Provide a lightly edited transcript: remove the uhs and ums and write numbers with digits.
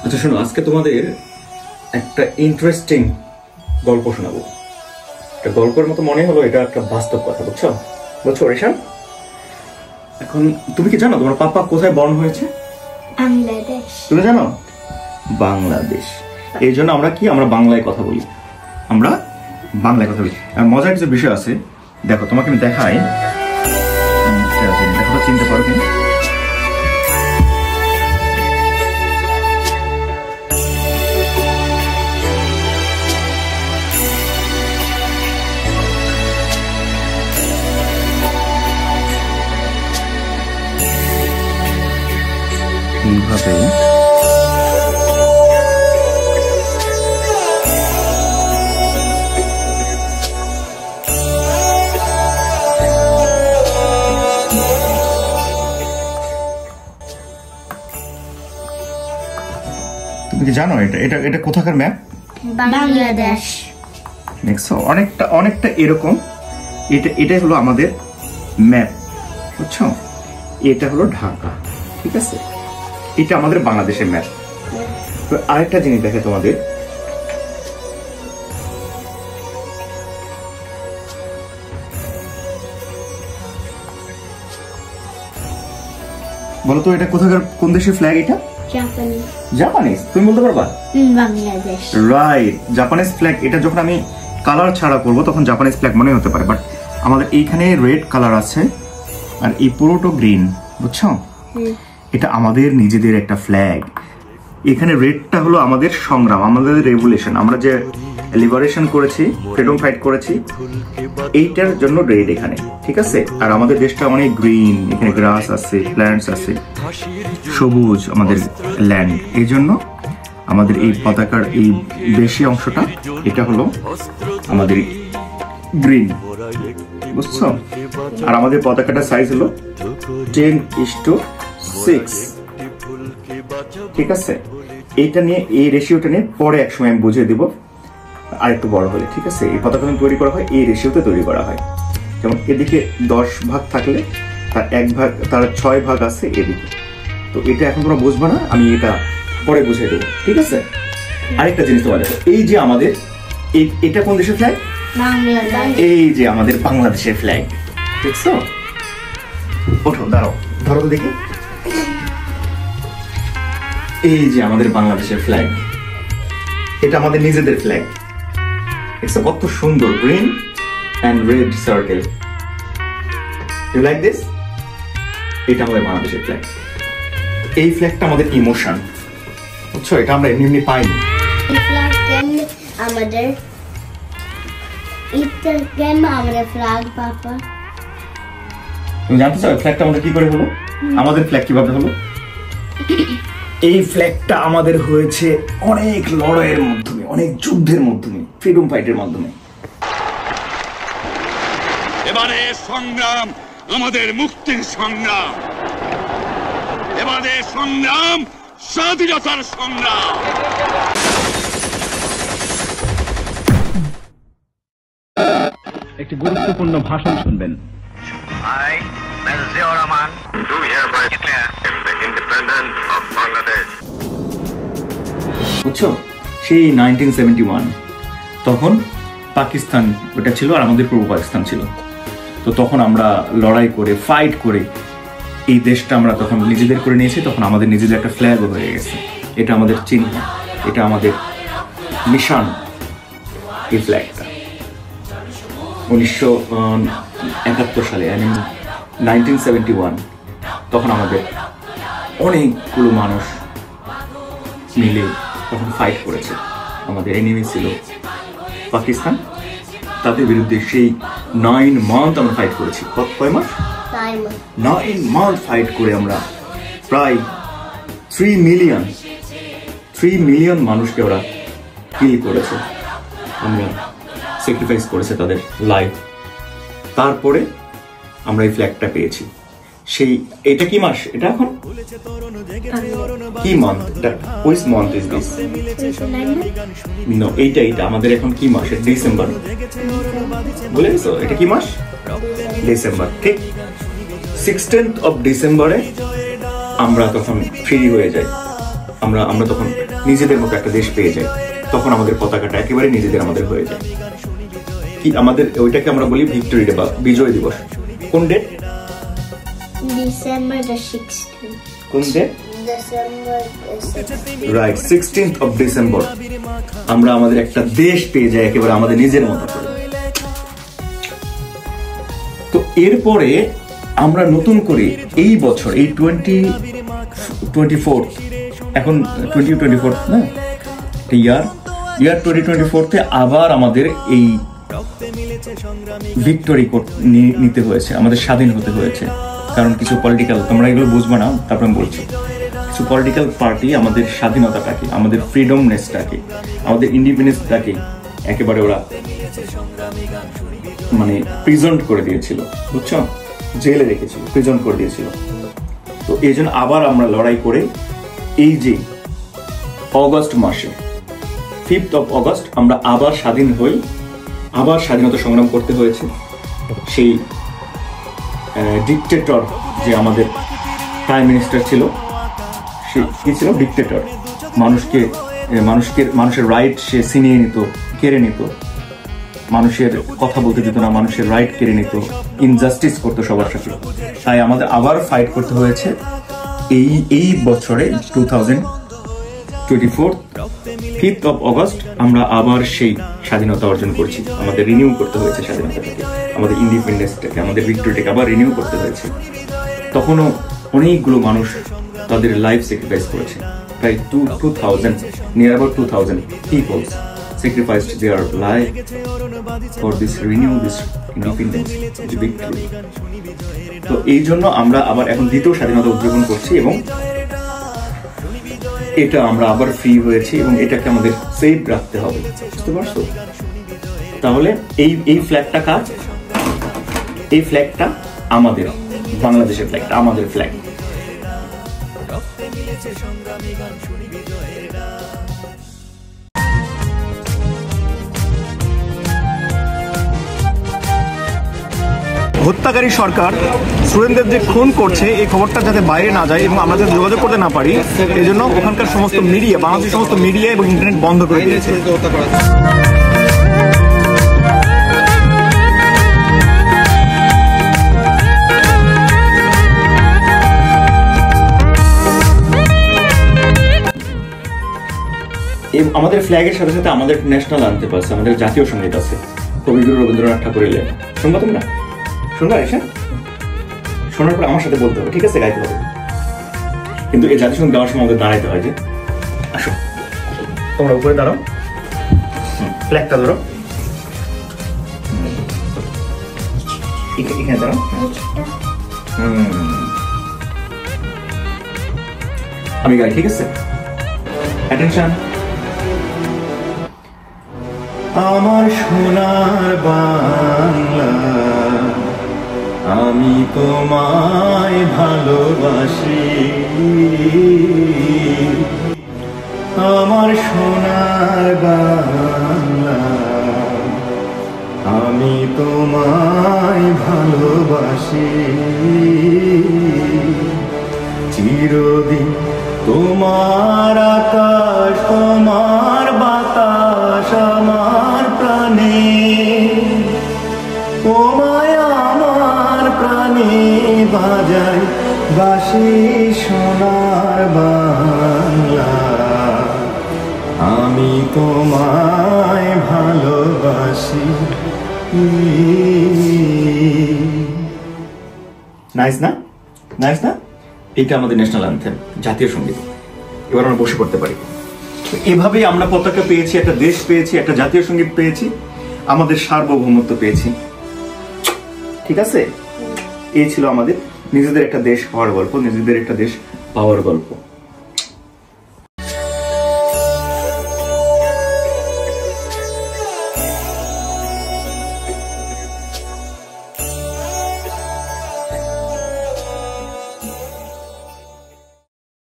আচ্ছা শোনো, আজকে তোমাদের একটা ইন্টারেস্টিং গল্প শোনাবো। এটা গল্পের মতো মনে হলো, এটা একটা বাস্তব কথা, বুঝছো রেশান? এখন তুমি কি জানো তোমার পাপা কোথায় বর্ণ হয়েছে? বাংলাদেশ। তুমি জানো? বাংলাদেশ। এই জন্য আমরা বাংলায় কথা বলি, আর মজার কিছু বিষয় আছে। দেখো তোমাকে আমি দেখাই, দেখো চিনতে পারো কিনা। এইভাবে তুমি কি জানো এটা কোথাকার ম্যাপ? বাংলাদেশ। দেখছো, অনেকটা এরকম। এটা হলো আমাদের ম্যাপ, বুঝছো? এটা হলো ঢাকা, ঠিক আছে? এটা আমাদের বাংলাদেশের ম্যাপ। তো আরেকটা জিনিস দেখে তোমাদের, বলো তো এটা কোথাকার, কোন দেশের ফ্ল্যাগ? এটা জাপানিজ। তুমি বলতে পারবা? বাংলাদেশ। Right, Japanese flag. এটা যখন আমি কালার ছাড়া করবো তখন জাপানিজ ফ্ল্যাগ মনে হতে পারে, বাট আমাদের এইখানে রেড কালার আছে আর এই পুরোটা গ্রিন, বুঝছো? এটা আমাদের নিজেদের একটা ফ্ল্যাগ। এখানে রেডটা হলো আমাদের সংগ্রাম, আমাদের রেভলিউশন, আমরা যে লিবারেশন করেছি, ফ্রিডম ফাইট করেছি, এইটার জন্য রেড এখানে, ঠিক আছে? আর আমাদের দেশটা অনেক গ্রিন, এখানে গ্রাস আছে, প্ল্যান্টস আছে, সবুজ আমাদের ল্যান্ড। এই জন্য আমাদের এই পতাকার এই বেশি অংশটা এটা হলো আমাদের গ্রিন, বুঝছো? আর আমাদের পতাকাটা সাইজ হলো 10:6, ঠিক আছে? এইটা নিয়ে, এই রেশিওটা নিয়ে পরে একসময় আমি বুঝিয়ে দিব আরেকটু বড় হলে, ঠিক আছে? এই পতাকা তৈরি করা হয় এই রেশিওতে তৈরি করা হয়। যেমন এদিকে 10 ভাগ থাকলে তার 1 ভাগ, তার 6 ভাগ আছে এদিকে। তো এটা এখন তোমরা বুঝবে না, আমি এটা পরে বুঝিয়ে দেবো, ঠিক আছে? আরেকটা জিনিস তোমার দেখো, এই যে আমাদের এটা কোন দেশের ফ্ল্যাগ? এই যে আমাদের বাংলাদেশের ফ্ল্যাগ, দেখছো? ওঠো, দাঁড়াও, ধরো তো দেখি। এই যে আমাদের বাংলাদেশের ফ্ল্যাগ, এটা আমাদের নিজেদের ফ্ল্যাগ, দেখছো কত সুন্দর, green and red circle. You like this? এটা আমাদের বাংলাদেশের ফ্ল্যাগ। এই ফ্ল্যাগটা আমাদের ইমোশন, বুঝছো? এটা আমরা এমনি পাইনি। এই ফ্ল্যাগ আমাদের, আমাদের ফ্ল্যাগ পাপা। তুমি জানতে চাও ফ্ল্যাগটা আমাদের কি করে হলো? আমাদের ফ্ল্যাগ কিভাবে হলো? এই ফ্ল্যাগটা আমাদের হয়েছে অনেক লড়াইয়ের মাধ্যমে, অনেক যুদ্ধের মাধ্যমে, ফ্রিডম ফাইটের মাধ্যমে। এবারে সংগ্রাম আমাদের মুক্তির সংগ্রাম, এবারে সংগ্রাম স্বাধীনতার সংগ্রাম। একটি গুরুত্বপূর্ণ ভাষণ শুনবেন। বুঝছো, সেই 1971 তখন পাকিস্তান ওটা ছিল আর আমাদের পূর্ব পাকিস্তান ছিল। তো তখন আমরা লড়াই করে, ফাইট করে এই দেশটা আমরা তখন নিজেদের করে নিয়েছি। তখন আমাদের নিজেদের একটা ফ্ল্যাগও হয়ে গেছে। এটা আমাদের চিহ্ন, এটা আমাদের নিশান, এই ফ্ল্যাগটা। 1971 সালে, 1971 তখন আমাদের অনেকগুলো মানুষ মিলে তখন ফাইট করেছে। আমাদের এনিমি ছিল পাকিস্তান, তাদের বিরুদ্ধে সেই 9 মান্থ আমরা ফাইট করেছি। কয় মাস? 9 মান্থ ফাইট করে আমরা প্রায় 3 মিলিয়ন মানুষকে ওরা কিল করেছে, আমরা স্যাক্রিফাইস করেছে তাদের লাইফ। তারপরে আমরা এই ফ্ল্যাগটা পেয়েছি। সেই এটা কি মাস? এটা এখন কি মান্থ? এটা which month is this? No, এইটা আমাদের এখন কি মাস? ডিসেম্বর। বলে গেছো এটা কি মাস? ডিসেম্বর, ঠিক। 16th of ডিসেম্বরে আমরা তখন ফ্রি হয়ে যাই। আমরা তখন নিজেদের মতো একটা দেশ পেয়ে যাই, তখন আমাদের পতাকাটা একেবারে নিজেদের আমাদের হয়ে যায়। কি আমাদের ওইটাকে আমরা বলি ভিক্টোরি ডে বা বিজয় দিবস। কোন ডেট? December the 16th. কোন date? December the 16th. Right, 16th of December আমরা আমাদের একটা দেশ পেয়ে যাই একেবারে আমাদের নিজের মতো করে। তো এরপরে আমরা নতুন করে এই বছর এই 2024 এখন 2024 না ইয়ার 2024 আবার আমাদের এই ভিক্টোরি নিতে হয়েছে, আমাদের স্বাধীন হতে হয়েছে। কারণ কিছু পলিটিক্যাল, তোমরা এগুলো বুঝবো না, তারপরে আমি বলছি, কিছু পলিটিক্যাল পার্টি আমাদের স্বাধীনতাটাকে, আমাদের ফ্রিডমনেসটাকে, আমাদের ইন্ডিপেন্ডেন্সটাকে একেবারে ওরা মানে প্রিজেন্ট করে দিয়েছিল, বুঝছো, জেলে রেখেছিল, প্রিজেন্ট করে দিয়েছিল। তো এই জন্য আবার আমরা লড়াই করে এই যে অগস্ট মাসে 5th of August আমরা আবার স্বাধীন হই, আবার স্বাধীনতা সংগ্রাম করতে হয়েছে। সেই ডিকটেটর যে আমাদের প্রাইম মিনিস্টার ছিল, সে কি ছিল? ডিকটেটর। মানুষের রাইট সে ছিনিয়ে নিত, কেড়ে নিত, মানুষের কথা বলতে দিত না, মানুষের রাইট কেড়ে নিত, ইনজাস্টিস করতো সবার সাথে। তাই আমাদের আবার ফাইট করতে হয়েছে এই বছরে 2024 5th of August আমরা আবার সেই স্বাধীনতা অর্জন করছি। আমাদের রিনিউ করতে হয়েছে স্বাধীনতাটাকে, আমাদের ইন্ডিপেন্ডেন্সটাকে, আমাদের ভিক্টোরিটাকে আবার রিনিউ করতে হয়েছে। তখনও অনেকগুলো মানুষ তাদের লাইফ স্যাক্রিফাইস করেছে, প্রায় 2000 near about 2000 peoples sacrificed their life for this independence, this victory. তো এই জন্য আমরা আবার এখন দ্বিতীয় স্বাধীনতা উদযাপন করছি এবং এটা আমরা আবার ফ্রি হয়েছি এবং এটাকে আমাদের সেভ রাখতে হবে, বুঝতে পারছো? তাহলে এই ফ্ল্যাগটা কার? এই ফ্ল্যাগটা আমাদের, বাংলাদেশের ফ্ল্যাগটা আমাদের ফ্ল্যাগ। হত্যাকারী সরকার স্টুডেন্টদের যে খুন করছে এই খবরটা যাতে বাইরে না যায় এবং আমরা যাতে যোগাযোগ করতে না পারি, এই জন্য ওখানকার সমস্ত মিডিয়া, বাংলাদেশের সমস্ত মিডিয়া এবং ইন্টারনেট বন্ধ করে দিয়েছে। আমাদের ফ্ল্যাগের সাথে সাথে আমাদের ন্যাশনাল আনতে পারছে, আমাদের জাতীয় সঙ্গীত আছে, কবিগুরু রবীন্দ্রনাথ ঠাকুরের লেখা। শুনবা তোমরা? শুনবা? এসে শোনার পর আমার সাথে বলতে হবে, ঠিক আছে? গাইতে হবে, কিন্তু এই জাতীয় সঙ্গীত গাওয়ার সময় আমাদের দাঁড়াইতে হয়। যে আসো তোমরা উপরে দাঁড়াও, ফ্ল্যাগটা ধরো, এখানে দাঁড়াও। আমি গাই, ঠিক আছে? অ্যাটেনশন। আমার সোনার বাংলা, আমি তোমায় ভালোবাসি, আমার সোনার বাংলা, আমি তোমায় ভালোবাসি, চিরদিন তোমার আকাশ, তোমার বাতাস আমার প্রাণে, তোমায় আমার প্রাণে বাজায় বাঁশি সোনার বাংলা, আমি তোমায় ভালোবাসি। নাইস না? নাইস না? এটা আমাদের ন্যাশনাল অ্যানথেম, জাতীয় সঙ্গীত। এবার আমরা বসে পড়তে পারি। এভাবেই আমরা পতাকা পেয়েছি, একটা দেশ পেয়েছি, একটা জাতীয় সঙ্গীত পেয়েছি, আমাদের সার্বভৌমত্ব পেয়েছি, ঠিক আছে? এই ছিল আমাদের নিজেদের একটা দেশ হওয়ার গল্প, নিজেদের একটা দেশ পাওয়ার গল্প।